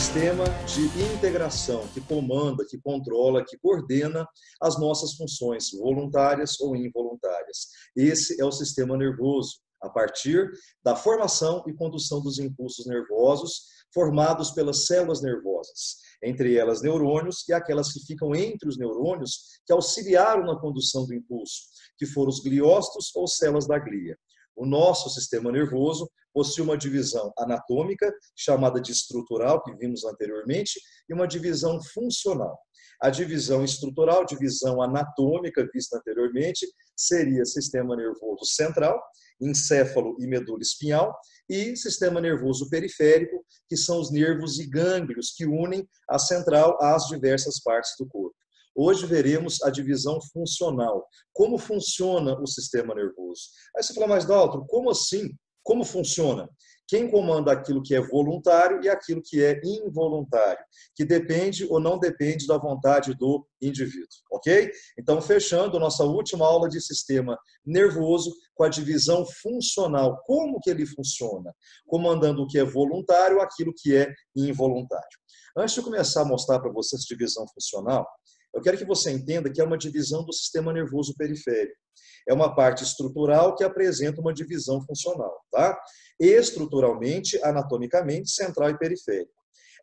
sistema de integração que comanda, que controla, que coordena as nossas funções voluntárias ou involuntárias. Esse é o sistema nervoso, a partir da formação e condução dos impulsos nervosos formados pelas células nervosas, entre elas neurônios e aquelas que ficam entre os neurônios que auxiliaram na condução do impulso, que foram os gliócitos ou células da glia. O nosso sistema nervoso possui uma divisão anatômica, chamada de estrutural, que vimos anteriormente, e uma divisão funcional. A divisão estrutural, divisão anatômica, vista anteriormente, seria sistema nervoso central, encéfalo e medula espinhal, e sistema nervoso periférico, que são os nervos e gânglios que unem a central às diversas partes do corpo. Hoje veremos a divisão funcional, como funciona o sistema nervoso. Aí você fala, mas Daltro, como assim? Como funciona? Quem comanda aquilo que é voluntário e aquilo que é involuntário, que depende ou não depende da vontade do indivíduo, ok? Então, fechando nossa última aula de sistema nervoso com a divisão funcional, como que ele funciona? Comandando o que é voluntário, aquilo que é involuntário. Antes de começar a mostrar para vocês a divisão funcional, eu quero que você entenda que é uma divisão do sistema nervoso periférico. É uma parte estrutural que apresenta uma divisão funcional, tá? Estruturalmente, anatomicamente, central e periférico.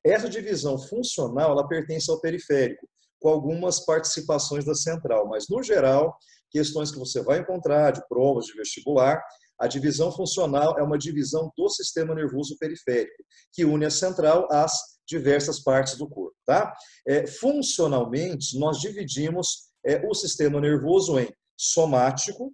Essa divisão funcional, ela pertence ao periférico, com algumas participações da central, mas, no geral, questões que você vai encontrar de provas de vestibular, a divisão funcional é uma divisão do sistema nervoso periférico, que une a central às diversas partes do corpo, tá? Funcionalmente, nós dividimos o sistema nervoso em somático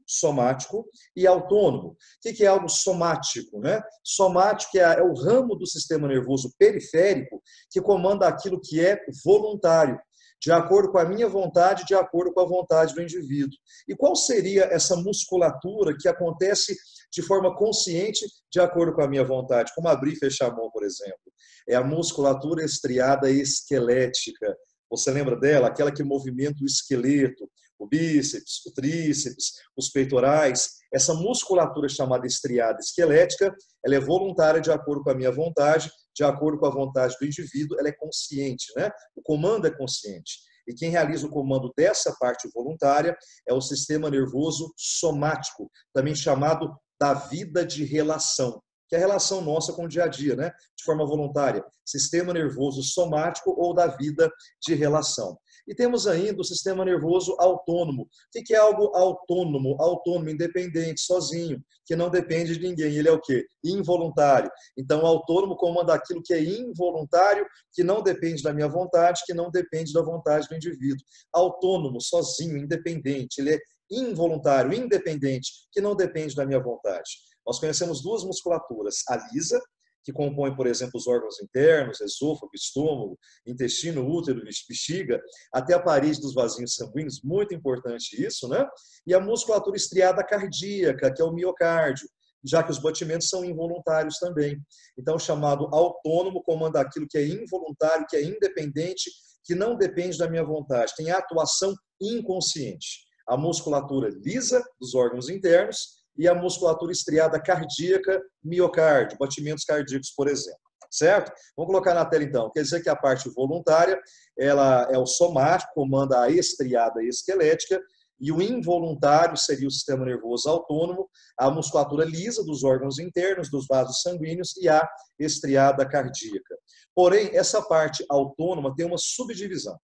e autônomo. O que é algo somático, né? Somático é o ramo do sistema nervoso periférico que comanda aquilo que é voluntário, de acordo com a minha vontade, de acordo com a vontade do indivíduo. E qual seria essa musculatura que acontece de forma consciente, de acordo com a minha vontade? Como abrir e fechar a mão, por exemplo. É a musculatura estriada esquelética. Você lembra dela? Aquela que movimenta o esqueleto, o bíceps, o tríceps, os peitorais. Essa musculatura chamada estriada esquelética, ela é voluntária de acordo com a minha vontade, de acordo com a vontade do indivíduo, ela é consciente, né? O comando é consciente. E quem realiza o comando dessa parte voluntária é o sistema nervoso somático, também chamado da vida de relação, que é a relação nossa com o dia a dia, né? De forma voluntária. Sistema nervoso somático ou da vida de relação. E temos ainda o sistema nervoso autônomo. O que é algo autônomo? Autônomo, independente, sozinho, que não depende de ninguém. Ele é o quê? Involuntário. Então, o autônomo comanda aquilo que é involuntário, que não depende da minha vontade, que não depende da vontade do indivíduo. Autônomo, sozinho, independente. Ele é involuntário, independente, que não depende da minha vontade. Nós conhecemos duas musculaturas, a lisa, que compõe, por exemplo, os órgãos internos, esôfago, estômago, intestino, útero, bexiga, até a parede dos vasinhos sanguíneos, muito importante isso, né? E a musculatura estriada cardíaca, que é o miocárdio, já que os batimentos são involuntários também. Então, o chamado autônomo comanda aquilo que é involuntário, que é independente, que não depende da minha vontade, tem atuação inconsciente. A musculatura lisa dos órgãos internos, e a musculatura estriada cardíaca, miocárdio, batimentos cardíacos, por exemplo. Certo? Vamos colocar na tela, então. Quer dizer que a parte voluntária, ela é o somático, comanda a estriada esquelética, e o involuntário seria o sistema nervoso autônomo, a musculatura lisa dos órgãos internos, dos vasos sanguíneos e a estriada cardíaca. Porém, essa parte autônoma tem uma subdivisão.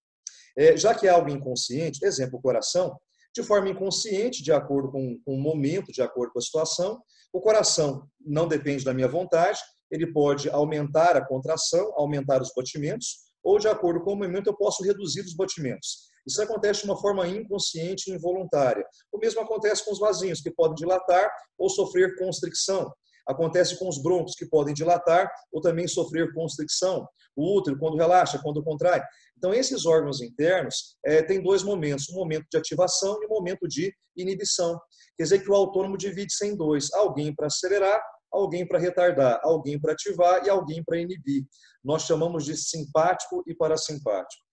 Já que é algo inconsciente, exemplo, o coração, de forma inconsciente, de acordo com o momento, de acordo com a situação. O coração não depende da minha vontade, ele pode aumentar a contração, aumentar os batimentos, ou de acordo com o momento eu posso reduzir os batimentos. Isso acontece de uma forma inconsciente e involuntária. O mesmo acontece com os vasinhos, que podem dilatar ou sofrer constricção. Acontece com os brônquios, que podem dilatar ou também sofrer constricção. O útero, quando relaxa, quando contrai. Então, esses órgãos internos têm dois momentos, um momento de ativação e um momento de inibição. Quer dizer que o autônomo divide-se em dois, alguém para acelerar, alguém para retardar, alguém para ativar e alguém para inibir. Nós chamamos de simpático e parasimpático.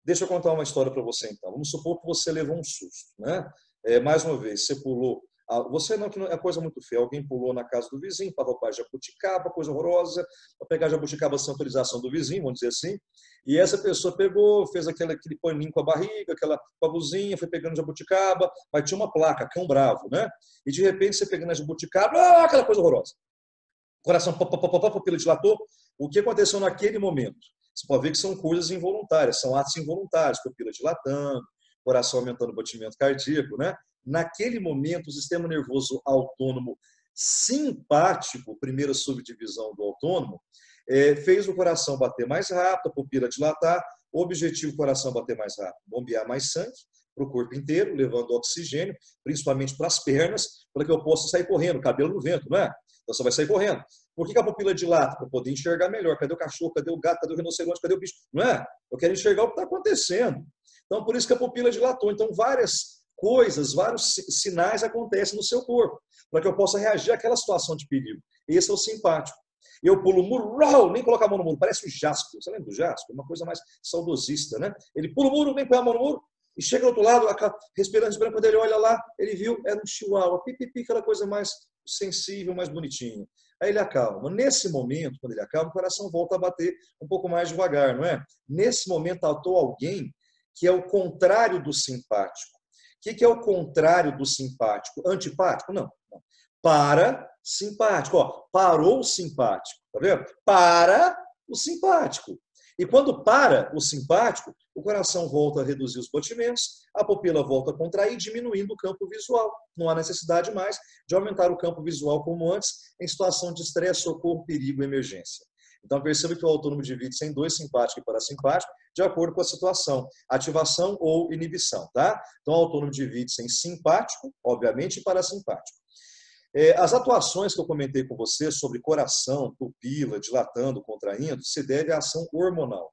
Deixa eu contar uma história para você, então. Vamos supor que você levou um susto, né? Mais uma vez, você pulou Você não, que não, é coisa muito feia. Alguém pulou na casa do vizinho para roubar jabuticaba, coisa horrorosa, para pegar jabuticaba sem autorização do vizinho, vamos dizer assim. E essa pessoa pegou, fez aquele paninho com a barriga, com a blusinha, foi pegando jabuticaba, mas tinha uma placa, cão bravo, né? E de repente você pegando a jabuticaba, aquela coisa horrorosa. Coração, pupila dilatou. O que aconteceu naquele momento? Você pode ver que são coisas involuntárias, são atos involuntários, pupila dilatando, coração aumentando o batimento cardíaco, né? Naquele momento, o sistema nervoso autônomo simpático, primeira subdivisão do autônomo, fez o coração bater mais rápido, a pupila dilatar, o objetivo do coração bater mais rápido, bombear mais sangue para o corpo inteiro, levando oxigênio, principalmente para as pernas, para que eu possa sair correndo, cabelo no vento, não é? Então você vai sair correndo. Por que a pupila dilata? Para poder enxergar melhor. Cadê o cachorro? Cadê o gato? Cadê o rinoceronte? Cadê o bicho? Não é? Eu quero enxergar o que está acontecendo. Então, por isso que a pupila dilatou. Então, várias coisas, vários sinais acontecem no seu corpo, para que eu possa reagir àquela situação de perigo. Esse é o simpático. Eu pulo o muro, nem colocar a mão no muro, parece o Jasper. Você lembra do Jasper? Uma coisa mais saudosista, né? Ele pula o muro, nem põe a mão no muro, e chega do outro lado, respirando, quando ele olha lá, ele viu, era um chihuahua, pipipi, aquela coisa mais sensível, mais bonitinha. Aí ele acalma. Nesse momento, quando ele acalma, o coração volta a bater um pouco mais devagar, não é? Nesse momento, atuou alguém que é o contrário do simpático. O que é o contrário do simpático? Antipático? Não. Parasimpático. Ó, parou o simpático. Tá vendo? Para o simpático. E quando para o simpático, o coração volta a reduzir os batimentos, a pupila volta a contrair, diminuindo o campo visual. Não há necessidade mais de aumentar o campo visual como antes, em situação de estresse, socorro, perigo e emergência. Então, perceba que o autônomo divide-se em dois, simpático e parasimpático, de acordo com a situação, ativação ou inibição, tá? Então, o autônomo divide-se em simpático, obviamente, e parasimpático. As atuações que eu comentei com você sobre coração, pupila, dilatando, contraindo, se deve à ação hormonal.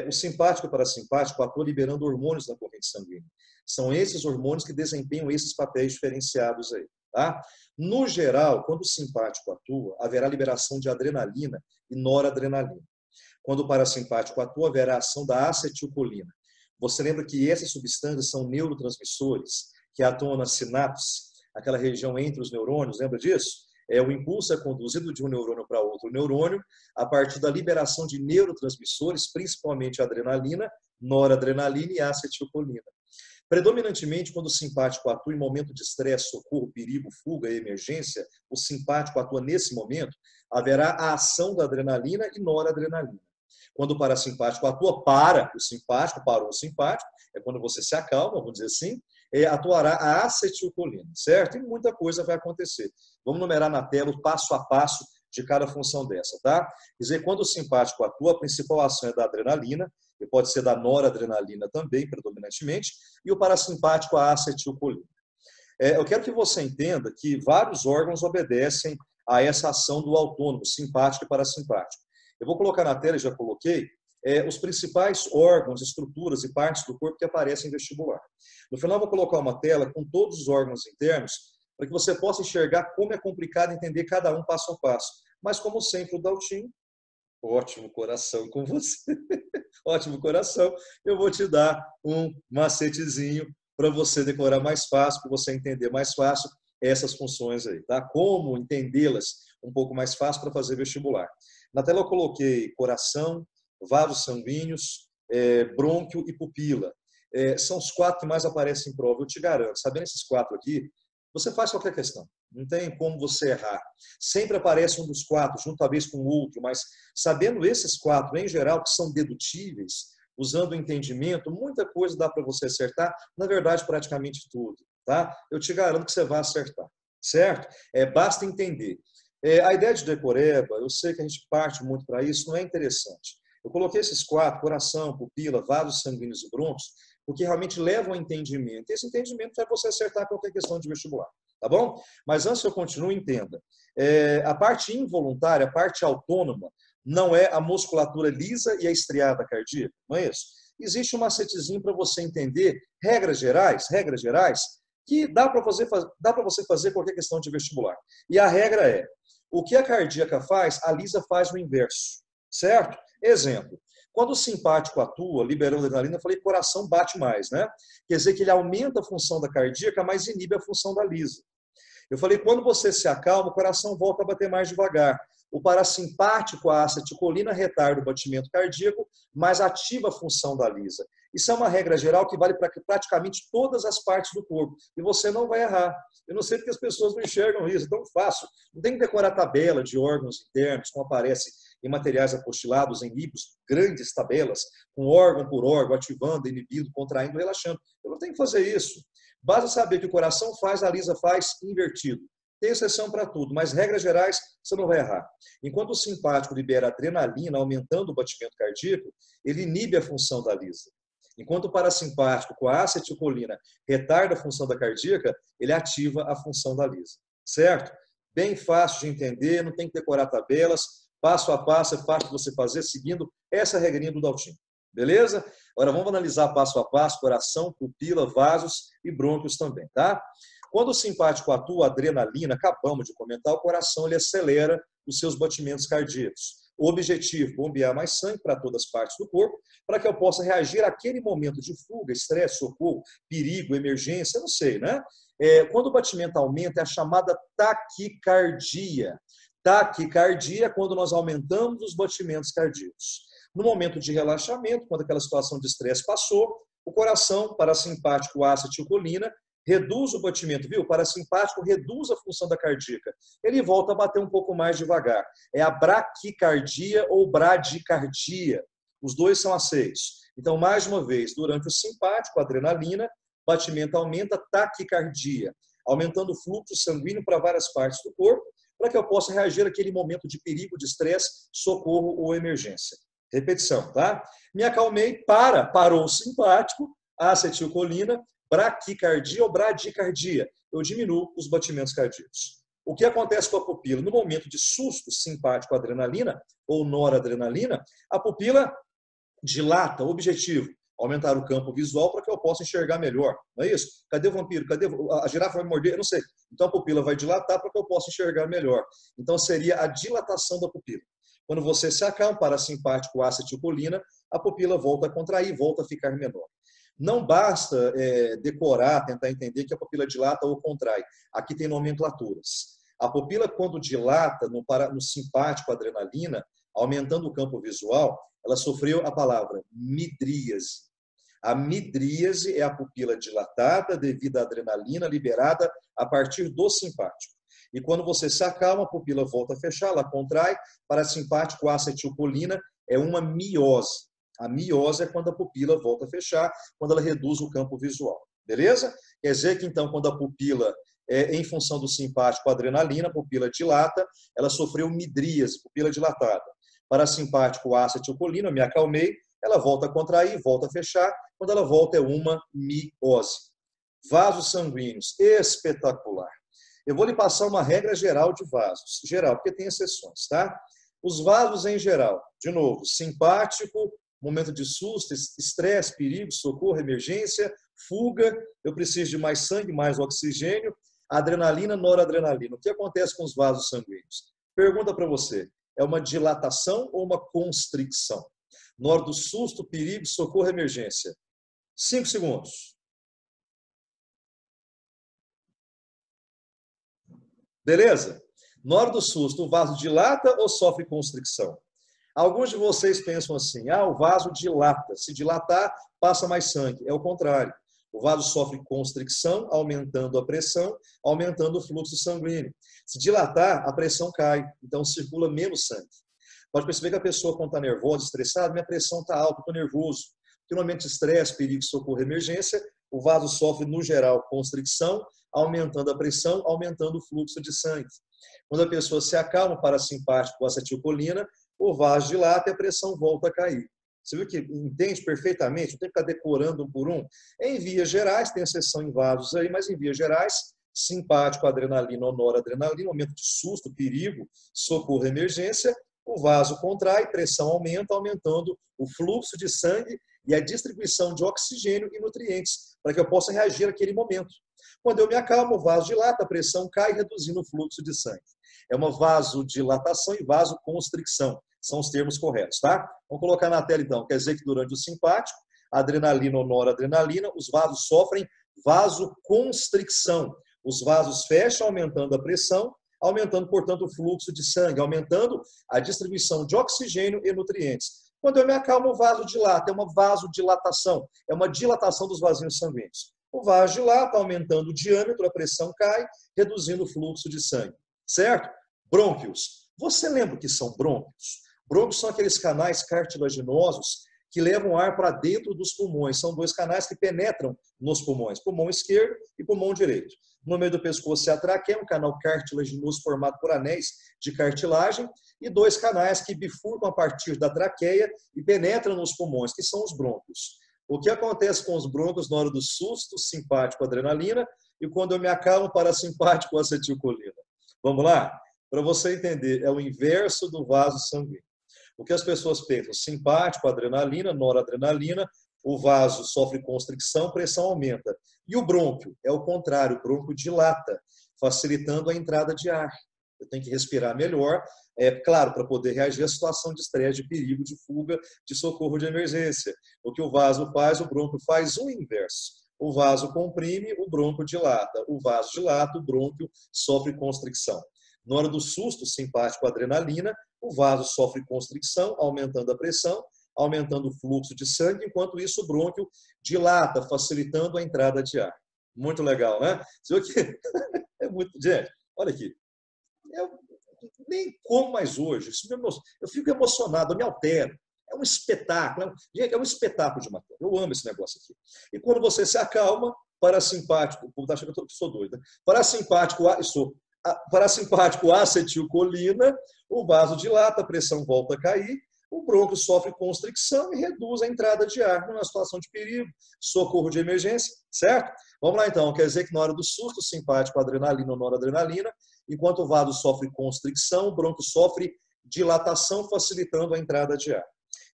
O simpático e parasimpático atuam liberando hormônios na corrente sanguínea. São esses hormônios que desempenham esses papéis diferenciados aí. Tá? No geral, quando o simpático atua, haverá liberação de adrenalina e noradrenalina. Quando o parasimpático atua, haverá ação da acetilcolina. Você lembra que essas substâncias são neurotransmissores que atuam na sinapse, aquela região entre os neurônios, lembra disso? O impulso é conduzido de um neurônio para outro neurônio a partir da liberação de neurotransmissores, principalmente a adrenalina, noradrenalina e acetilcolina. Predominantemente, quando o simpático atua em momento de estresse, socorro, perigo, fuga e emergência, o simpático atua nesse momento, haverá a ação da adrenalina e noradrenalina. Quando o parasimpático atua para o simpático, parou o simpático, é quando você se acalma, vamos dizer assim, atuará a acetilcolina, certo? E muita coisa vai acontecer. Vamos numerar na tela o passo a passo de cada função dessa, tá? Quer dizer, quando o simpático atua, a principal ação é da adrenalina, e pode ser da noradrenalina também, predominantemente, e o parasimpático a acetilcolina. Eu quero que você entenda que vários órgãos obedecem a essa ação do autônomo, simpático e parasimpático. Eu vou colocar na tela, já coloquei, os principais órgãos, estruturas e partes do corpo que aparecem em vestibular. No final, eu vou colocar uma tela com todos os órgãos internos, para que você possa enxergar como é complicado entender cada um passo a passo. Mas, como sempre, o Daltinho, ótimo coração com você, ótimo coração, eu vou te dar um macetezinho para você decorar mais fácil, para você entender mais fácil essas funções aí, tá? Como entendê-las um pouco mais fácil para fazer vestibular. Na tela eu coloquei coração, vasos sanguíneos, brônquio e pupila. São os 4 que mais aparecem em prova, eu te garanto. Sabendo esses 4 aqui, você faz qualquer questão. Não tem como você errar. Sempre aparece um dos 4, junto talvez com o outro, mas sabendo esses 4, em geral, que são dedutíveis, usando o entendimento, muita coisa dá para você acertar. Na verdade, praticamente tudo. Tá? Eu te garanto que você vai acertar. Certo? Basta entender. A ideia de decoreba, eu sei que a gente parte muito para isso, não é interessante. Eu coloquei esses 4, coração, pupila, vasos sanguíneos e brônquios, porque realmente levam ao entendimento. Esse entendimento é você acertar qualquer questão de vestibular, tá bom? Mas antes que eu continue, entenda. A parte involuntária, a parte autônoma, não é a musculatura lisa e a estriada cardíaca, não é isso? Existe um macetezinho para você entender regras gerais, que dá para você fazer qualquer questão de vestibular. E a regra é, o que a cardíaca faz, a lisa faz o inverso, certo? Exemplo, quando o simpático atua, liberando adrenalina, eu falei que o coração bate mais, né? Quer dizer que ele aumenta a função da cardíaca, mas inibe a função da lisa. Eu falei, quando você se acalma, o coração volta a bater mais devagar. O parasimpático, a acetilcolina, retarda o batimento cardíaco, mas ativa a função da lisa. Isso é uma regra geral que vale para praticamente todas as partes do corpo. E você não vai errar. Eu não sei porque as pessoas não enxergam isso, é tão fácil. Não tem que decorar tabela de órgãos internos, como aparece em materiais apostilados em livros, grandes tabelas, com órgão por órgão, ativando, inibindo, contraindo, relaxando. Eu não tenho que fazer isso. Basta saber que o coração faz, a lisa faz invertido. Tem exceção para tudo, mas regras gerais você não vai errar. Enquanto o simpático libera adrenalina, aumentando o batimento cardíaco, ele inibe a função da lisa. Enquanto o parasimpático, com a acetilcolina, retarda a função da cardíaca, ele ativa a função da lisa. Certo? Bem fácil de entender, não tem que decorar tabelas, passo a passo, é fácil de você fazer seguindo essa regrinha do Daltinho. Beleza? Agora vamos analisar passo a passo, coração, pupila, vasos e brônquios também, tá? Quando o simpático atua, a adrenalina, acabamos de comentar, o coração ele acelera os seus batimentos cardíacos. O objetivo, bombear mais sangue para todas as partes do corpo, para que eu possa reagir àquele momento de fuga, estresse, socorro, perigo, emergência, não sei, né? Quando o batimento aumenta, é a chamada taquicardia. Taquicardia é quando nós aumentamos os batimentos cardíacos. No momento de relaxamento, quando aquela situação de estresse passou, o coração, parasimpático, acetilcolina, reduz o batimento, viu? O parasimpático reduz a função da cardíaca. Ele volta a bater um pouco mais devagar. É a braquicardia ou bradicardia. Os dois são aceitos. Então, mais uma vez, durante o simpático, a adrenalina, batimento aumenta, taquicardia, aumentando o fluxo sanguíneo para várias partes do corpo, para que eu possa reagir àquele momento de perigo, de estresse, socorro ou emergência. Repetição, tá? Me acalmei, parou o simpático, a acetilcolina, braquicardia ou bradicardia. Eu diminuo os batimentos cardíacos. O que acontece com a pupila? No momento de susto simpático adrenalina ou noradrenalina, a pupila dilata. Objetivo, aumentar o campo visual para que eu possa enxergar melhor. Não é isso? Cadê o vampiro? Cadê a girafa vai me morder? Eu não sei. Então a pupila vai dilatar para que eu possa enxergar melhor. Então seria a dilatação da pupila. Quando você se acalma, parasimpático, acetilcolina, a pupila volta a contrair, volta a ficar menor. Não basta decorar, tentar entender que a pupila dilata ou contrai. Aqui tem nomenclaturas. A pupila, quando dilata no simpático adrenalina, aumentando o campo visual, ela sofreu a palavra midríase. A midríase é a pupila dilatada devido à adrenalina liberada a partir do simpático. E quando você se acalma, a pupila volta a fechar, ela contrai. Parasimpático, acetilcolina, é uma miose. A miose é quando a pupila volta a fechar, quando ela reduz o campo visual. Beleza? Quer dizer que, então, quando a pupila, em função do simpático, a adrenalina, a pupila dilata, ela sofreu midríase, pupila dilatada. Parasimpático, acetilcolina, me acalmei, ela volta a contrair, volta a fechar. Quando ela volta, é uma miose. Vasos sanguíneos, espetacular. Eu vou lhe passar uma regra geral de vasos. Geral, porque tem exceções, tá? Os vasos em geral, de novo, simpático, momento de susto, estresse, perigo, socorro, emergência, fuga, eu preciso de mais sangue, mais oxigênio, adrenalina, noradrenalina. O que acontece com os vasos sanguíneos? Pergunta para você, é uma dilatação ou uma constricção? Na hora do susto, perigo, socorro, emergência. 5 segundos. Beleza? Na hora do susto, o vaso dilata ou sofre constricção? Alguns de vocês pensam assim, o vaso dilata. Se dilatar, passa mais sangue. É o contrário. O vaso sofre constricção, aumentando a pressão, aumentando o fluxo sanguíneo. Se dilatar, a pressão cai, então circula menos sangue. Pode perceber que a pessoa, quando está nervosa, estressada, minha pressão está alta, estou nervoso. Porque no momento de estresse, perigo, socorro, emergência, o vaso sofre, no geral, constricção, aumentando a pressão, aumentando o fluxo de sangue. Quando a pessoa se acalma, parasimpático com acetilcolina, o vaso dilata e a pressão volta a cair. Você viu que entende perfeitamente? Não tem que ficar decorando um por um. Em vias gerais, tem exceção em vasos aí, mas em vias gerais, simpático, adrenalina ou noradrenalina, momento de susto, perigo, socorro, emergência, o vaso contrai, pressão aumenta, aumentando o fluxo de sangue e a distribuição de oxigênio e nutrientes, para que eu possa reagir naquele momento. Quando eu me acalmo, o vaso dilata, a pressão cai, reduzindo o fluxo de sangue. É uma vasodilatação e vasoconstricção. São os termos corretos, tá? Vamos colocar na tela, então. Quer dizer que durante o simpático, adrenalina ou noradrenalina, os vasos sofrem vasoconstricção. Os vasos fecham, aumentando a pressão, aumentando, portanto, o fluxo de sangue, aumentando a distribuição de oxigênio e nutrientes. Quando eu me acalmo, o vaso dilata, é uma vasodilatação, é uma dilatação dos vasinhos sanguíneos. O vaso dilata, aumentando o diâmetro, a pressão cai, reduzindo o fluxo de sangue. Certo? Brônquios. Você lembra o que são brônquios? Brônquios são aqueles canais cartilaginosos que levam ar para dentro dos pulmões. São dois canais que penetram nos pulmões, pulmão esquerdo e pulmão direito. No meio do pescoço e a traqueia, um canal cartilaginoso formado por anéis de cartilagem e dois canais que bifurcam a partir da traqueia e penetram nos pulmões, que são os brônquios. O que acontece com os brônquios na hora do susto, simpático, adrenalina, e quando eu me acalmo, parasimpático, acetilcolina? Vamos lá? Para você entender, é o inverso do vaso sanguíneo. O que as pessoas pensam? Simpático, adrenalina, noradrenalina, o vaso sofre constricção, pressão aumenta. E o brônquio? É o contrário, o brônquio dilata, facilitando a entrada de ar. Eu tenho que respirar melhor, claro, para poder reagir à situação de estresse, de perigo, de fuga, de socorro de emergência. O que o vaso faz, o brônquio faz o inverso. O vaso comprime, o brônquio dilata. O vaso dilata, o brônquio sofre constricção. Na hora do susto, simpático, adrenalina, o vaso sofre constricção, aumentando a pressão, aumentando o fluxo de sangue, enquanto isso o brônquio dilata, facilitando a entrada de ar. Muito legal, né? Você viu que é muito... Gente, olha aqui. Eu nem como mais hoje. Eu fico emocionado, eu me altero. É um espetáculo. Gente, é um espetáculo de matéria. Eu amo esse negócio aqui. E quando você se acalma, parasimpático... O povo está achando que eu sou doido, né? Parasimpático, acetilcolina, o vaso dilata, a pressão volta a cair, o brônquio sofre constricção e reduz a entrada de ar numa situação de perigo, socorro de emergência, certo? Vamos lá então, quer dizer que na hora do susto, simpático, adrenalina ou noradrenalina, enquanto o vaso sofre constricção, o brônquio sofre dilatação, facilitando a entrada de ar.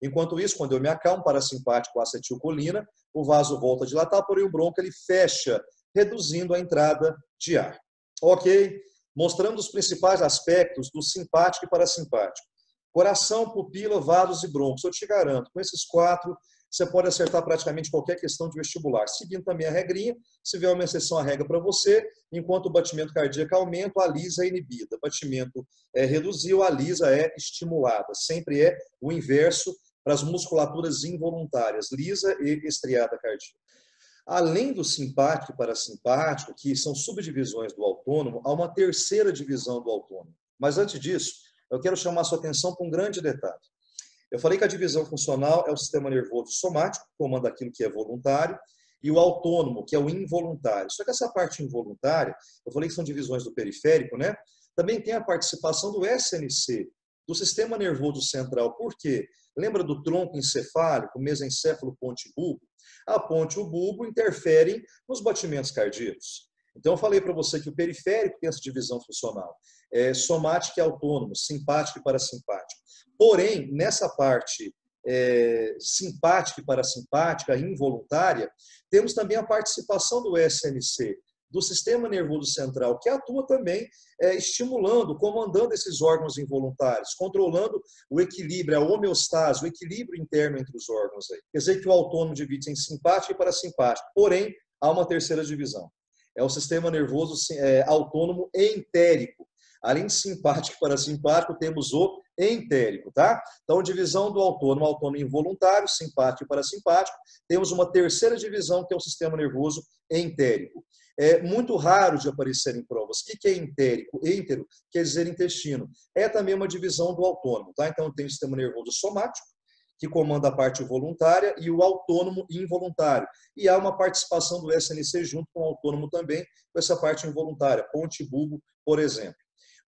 Enquanto isso, quando eu me acalmo, parasimpático, acetilcolina, o vaso volta a dilatar, porém o brônquio ele fecha, reduzindo a entrada de ar. Ok? Mostrando os principais aspectos do simpático e parasimpático. Coração, pupila, vasos e brônquios. Eu te garanto, com esses 4, você pode acertar praticamente qualquer questão de vestibular. Seguindo também a regrinha, se vier uma exceção à regra para você, enquanto o batimento cardíaco aumenta, a lisa é inibida. Batimento reduziu, a lisa é estimulada. Sempre é o inverso para as musculaturas involuntárias, lisa e estriada cardíaca. Além do simpático e parasimpático, que são subdivisões do autônomo, há uma terceira divisão do autônomo. Mas antes disso, eu quero chamar a sua atenção para um grande detalhe. Eu falei que a divisão funcional é o sistema nervoso somático, que comanda aquilo que é voluntário, e o autônomo, que é o involuntário. Só que essa parte involuntária, eu falei que são divisões do periférico, né? Também tem a participação do SNC, do sistema nervoso central. Por quê? Lembra do tronco encefálico, mesencéfalo, ponte e bulbo? A ponte e o bulbo interferem nos batimentos cardíacos. Então, eu falei para você que o periférico tem essa divisão funcional. Somático e autônomo, simpático e parasimpático. Porém, nessa parte simpática e parasimpática, involuntária, temos também a participação do SNC, do sistema nervoso central, que atua também estimulando, comandando esses órgãos involuntários, controlando o equilíbrio, a homeostase, o equilíbrio interno entre os órgãos. Aí. Quer dizer que o autônomo divide-se em simpático e parasimpático, porém, há uma terceira divisão. É o sistema nervoso autônomo entérico. Além de simpático e parasimpático, temos o entérico, tá? Então, divisão do autônomo involuntário, simpático e parasimpático. Temos uma terceira divisão, que é o sistema nervoso entérico. É muito raro de aparecer em provas. O que é entérico? Entero quer dizer intestino. É também uma divisão do autônomo, tá? Então, tem o sistema nervoso somático, que comanda a parte voluntária, e o autônomo involuntário. E há uma participação do SNC junto com o autônomo também, com essa parte involuntária, ponte e bulbo, por exemplo.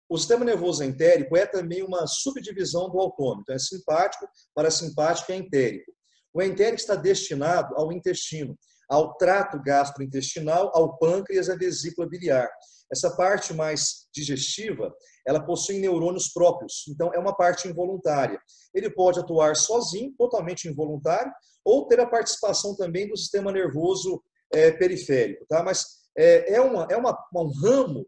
O sistema nervoso entérico é também uma subdivisão do autônomo. Então, é simpático, parasimpático e entérico. O entérico está destinado ao intestino, ao trato gastrointestinal, ao pâncreas e à vesícula biliar. Essa parte mais digestiva, ela possui neurônios próprios, então é uma parte involuntária. Ele pode atuar sozinho, totalmente involuntário, ou ter a participação também do sistema nervoso periférico. Tá? Mas um ramo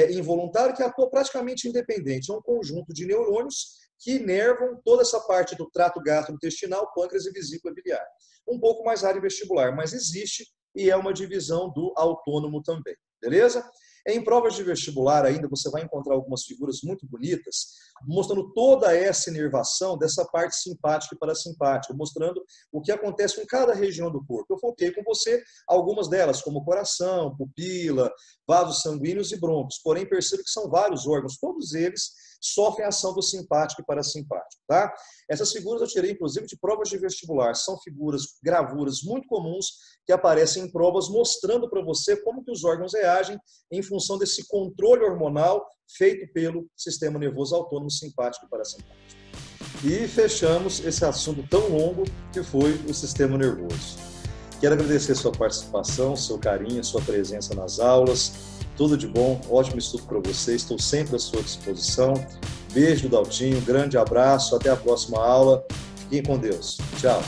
involuntário que atua praticamente independente. É um conjunto de neurônios que inervam toda essa parte do trato gastrointestinal, pâncreas e vesícula biliar. Um pouco mais área vestibular, mas existe e é uma divisão do autônomo também. Beleza? Em provas de vestibular ainda você vai encontrar algumas figuras muito bonitas, mostrando toda essa inervação dessa parte simpática e parasimpática, mostrando o que acontece com cada região do corpo. Eu foquei com você algumas delas, como coração, pupila, vasos sanguíneos e brônquios. Porém, perceba que são vários órgãos, todos eles sofrem a ação do simpático e parasimpático, tá? Essas figuras eu tirei, inclusive, de provas de vestibular. São figuras, gravuras muito comuns que aparecem em provas, mostrando para você como que os órgãos reagem em função desse controle hormonal feito pelo sistema nervoso autônomo simpático e parasimpático. E fechamos esse assunto tão longo que foi o sistema nervoso. Quero agradecer sua participação, seu carinho, sua presença nas aulas. Tudo de bom, ótimo estudo para você, estou sempre à sua disposição. Beijo do Daltinho, grande abraço, até a próxima aula. Fiquem com Deus. Tchau.